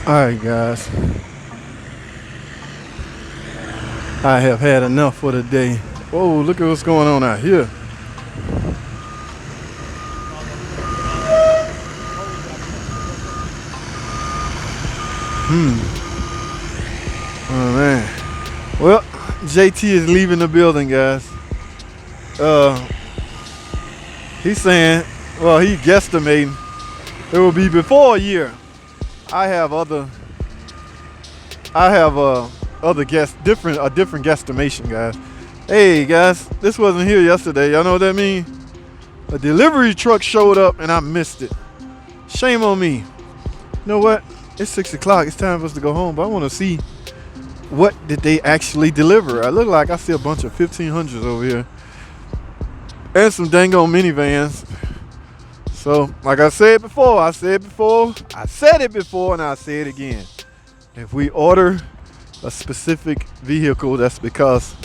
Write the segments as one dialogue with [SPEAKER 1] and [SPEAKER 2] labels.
[SPEAKER 1] Alright, guys. I have had enough for the day. Whoa, look at what's going on out here. Oh, man. Well, JT is leaving the building, guys. He's saying, well, he guesstimating it will be before a year. I have other different guesstimation, guys. Hey guys, this wasn't here yesterday. Y'all know what that means? A delivery truck showed up and I missed it. Shame on me. You know what? It's 6 o'clock. It's time for us to go home, but I want to see what did they actually deliver. I look like I see a bunch of 1500s over here and some dang on minivans. So, like I said before, and I say it again. If we order a specific vehicle, that's because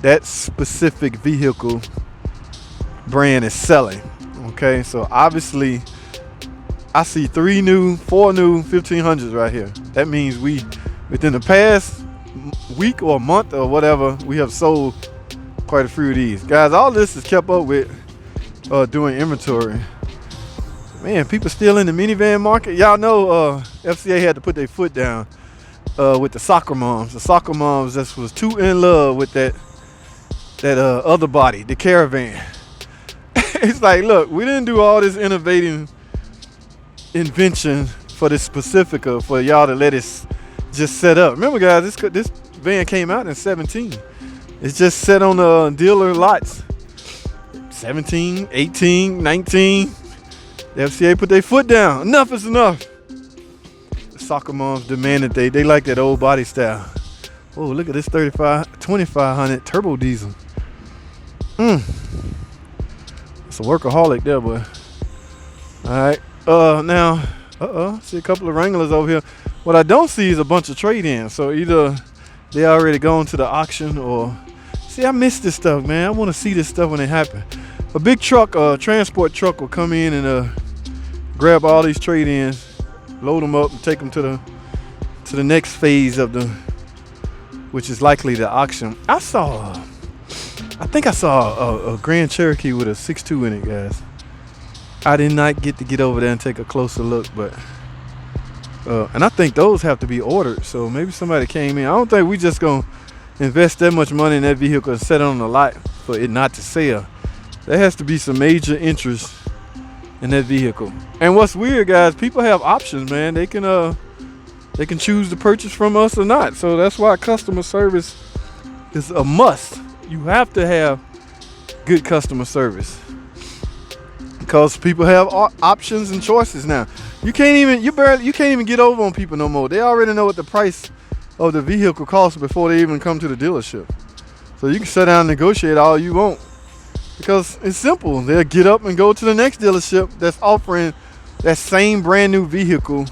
[SPEAKER 1] that specific vehicle brand is selling. Okay, so obviously I see 4 new 1500s right here. That means we, within the past week or month or whatever, we have sold quite a few of these. Guys, all this is kept up with doing inventory. Man, people still in the minivan market. Y'all know FCA had to put their foot down with the soccer moms. The soccer moms just was too in love with that other body, the Caravan. It's like, look, we didn't do all this innovating invention for this Pacifica for y'all to let it just set up. Remember, guys, this van came out in 17. It's just set on the dealer lots. 17, 18, 19. The FCA put their foot down. Enough is enough. The soccer moms demanded they like that old body style. Oh, look at this 2500 turbo diesel. It's a workaholic there, boy. All right. Now, see a couple of Wranglers over here. What I don't see is a bunch of trade-ins. So either they already gone to the auction or... See, I miss this stuff, man. I want to see this stuff when it happens. A big truck, transport truck will come in and grab all these trade-ins, load them up, and take them to the next phase of which is likely the auction. I think I saw a Grand Cherokee with a 6.2 in it, guys. I did not get over there and take a closer look, but and I think those have to be ordered. So maybe somebody came in. I don't think we just gonna invest that much money in that vehicle and set it on the lot for it not to sell. There has to be some major interest in that vehicle. And what's weird, guys, people have options, man. They can choose to purchase from us or not. So that's why customer service is a must. You have to have good customer service because people have options and choices now. You can't even get over on people no more. They already know what the price of the vehicle costs before they even come to the dealership. So you can sit down and negotiate all you want. Because it's simple. They'll get up and go to the next dealership that's offering that same brand new vehicle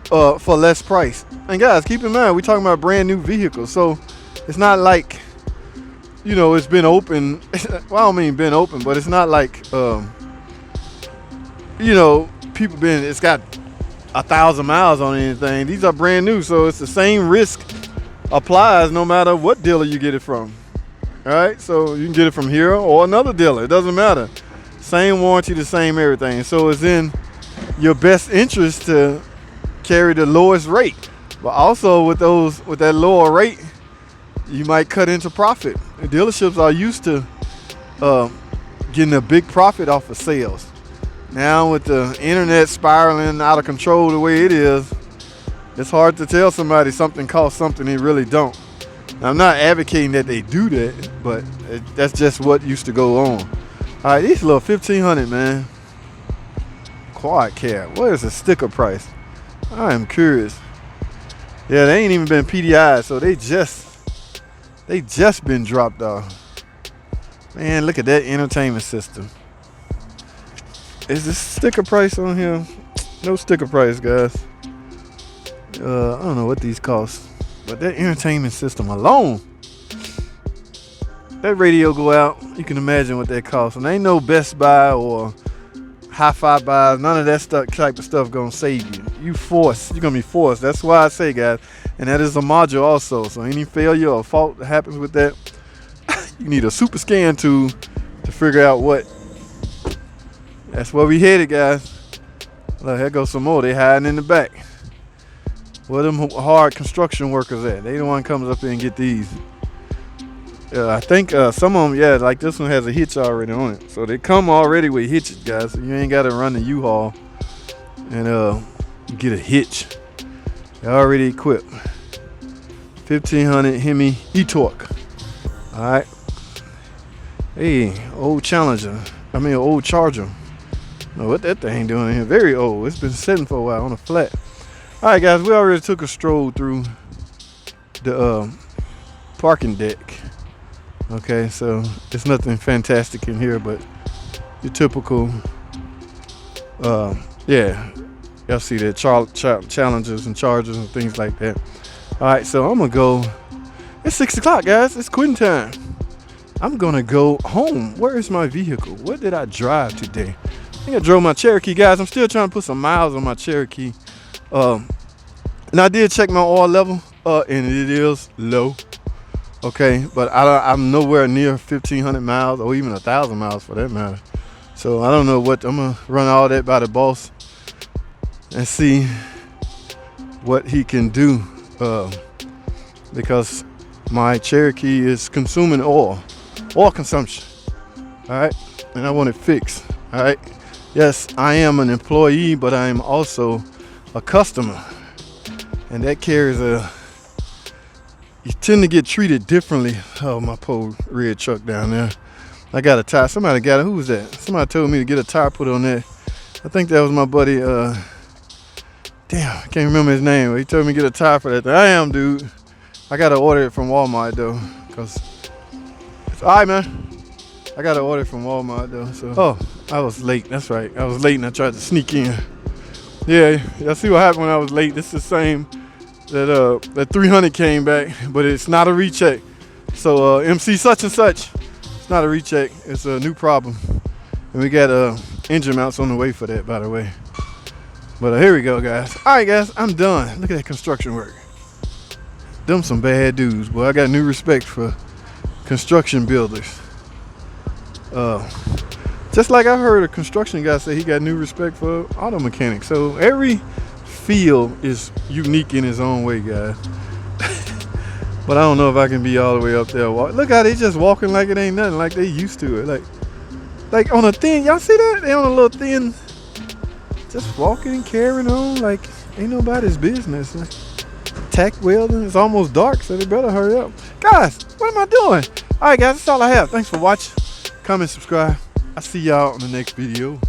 [SPEAKER 1] for less price. And guys, keep in mind, we're talking about brand new vehicles. So it's not like, it's been open. Well, I don't mean been open, but it's not like, it's got 1,000 miles on anything. These are brand new. So it's the same risk applies no matter what dealer you get it from. All right, so you can get it from here or another dealer. It doesn't matter. Same warranty, the same everything. So it's in your best interest to carry the lowest rate. But also with that lower rate, you might cut into profit. The dealerships are used to getting a big profit off of sales. Now with the internet spiraling out of control the way it is, it's hard to tell somebody something costs something they really don't. I'm not advocating that they do that, but that's just what used to go on. All right, these little 1500, man. Quad cab. What is the sticker price? I am curious. Yeah, they ain't even been PDI, so they just been dropped off. Man, look at that entertainment system. Is this sticker price on here? No sticker price, guys. I don't know what these cost. But that entertainment system alone, that radio go out, you can imagine what that costs. And ain't no Best Buy or high-fi buys, none of that stuff, type of stuff gonna save you. You're gonna be forced. That's why I say, guys, and that is a module also. So any failure or fault that happens with that, you need a super scan tool to figure out what. That's where we headed, guys. Look, here goes some more. They hiding in the back. Where them hard construction workers at? They the one comes up here and get these. I think some of them, yeah, like this one has a hitch already on it. So they come already with hitches, guys. So you ain't got to run the U-Haul and get a hitch. They're already equipped. 1500 Hemi e-torque. All right. Hey, old Challenger. I mean, old Charger. No, what that thing doing in here? Very old. It's been sitting for a while on a flat. All right, guys, we already took a stroll through the parking deck. Okay, so it's nothing fantastic in here, but your typical, yeah, y'all see that Challengers and Chargers and things like that. All right, so I'm gonna go. It's 6 o'clock, guys. It's quitting time. I'm gonna go home. Where is my vehicle? What did I drive today? I think I drove my Cherokee, guys. I'm still trying to put some miles on my Cherokee. And I did check my oil level, and it is low. Okay, but I'm nowhere near 1,500 miles or even 1,000 miles for that matter. So I don't know what, I'm gonna run all that by the boss and see what he can do, because my Cherokee is consuming oil consumption. All right, and I want it fixed. All right, yes, I am an employee, but I am also a customer, and that carries you tend to get treated differently. Oh, my poor red truck down there. I got a tire. Somebody got it. Who was that? Somebody told me to get a tire put on that. I think that was my buddy. Damn, I can't remember his name. He told me to get a tire for that thing. I am, dude. I got to order it from Walmart, though. Cause it's all right, man. I got to order it from Walmart, though. So. Oh, I was late. That's right. I was late and I tried to sneak in. Yeah, y'all see what happened when I was late. This is the same. That 300 came back, but it's not a recheck. So MC such and such, it's not a recheck. It's a new problem, and we got engine mounts on the way for that, by the way. But here we go, guys. All right, guys, I'm done. Look at that construction work. Them some bad dudes, boy. I got new respect for construction builders. Just like I heard a construction guy say he got new respect for auto mechanics. So every field is unique in his own way, guys. But I don't know if I can be all the way up there. Look how they just walking like it ain't nothing, like they used to it. Like on a thin, y'all see that? They on a little thin, just walking and carrying on like ain't nobody's business. Like, tack welding, it's almost dark, so they better hurry up. Guys, what am I doing? All right, guys, that's all I have. Thanks for watching. Comment, subscribe. I'll see y'all on the next video.